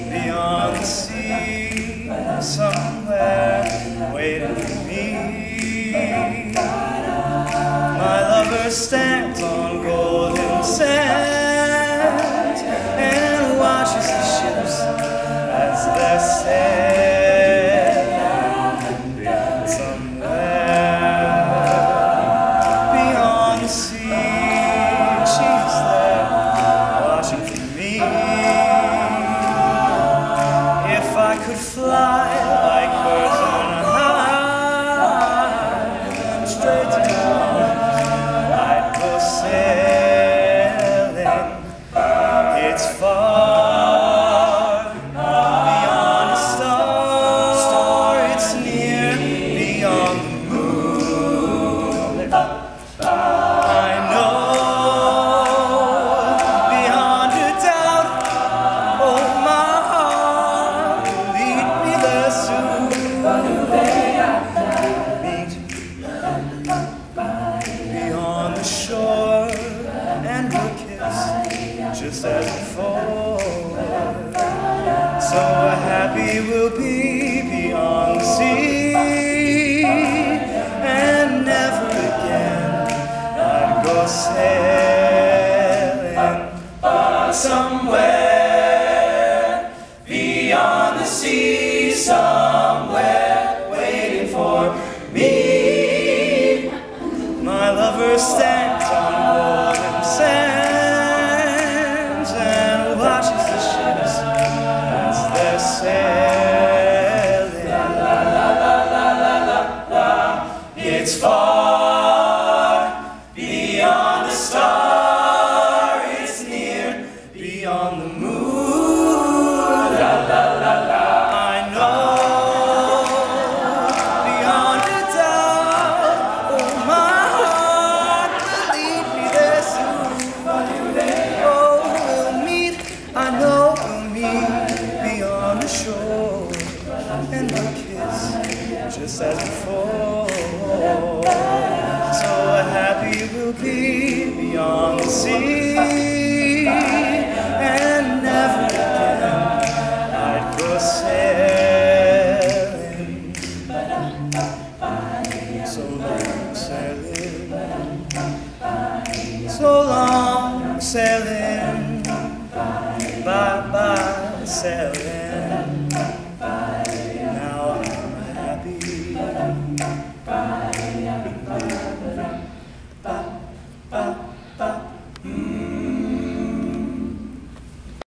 beyond the sea, somewhere waiting for me. My lover stands on golden sands and watches the ships as they sail somewhere beyond the sea. She's there watching for me. If I could fly like birds on a high, straight to dawn, I'd go sailing. It's far beyond a star, it's near beyond the moon. I know beyond a doubt, oh my heart will lead me there soon. Meet beyond the shore and we'll kiss just as before. So happy we'll be beyond the sea, and never again I'd go sailing somewhere beyond the sea, somewhere waiting for me. My lover stands on golden sands and watches the ships as they're sailing. It's far beyond the star, it's near beyond the moon. I know beyond a doubt, oh my heart will lead me there soon. Oh, we'll meet, I know we'll meet beyond the shore, and we'll kiss just as before. So happy we'll be beyond the sea.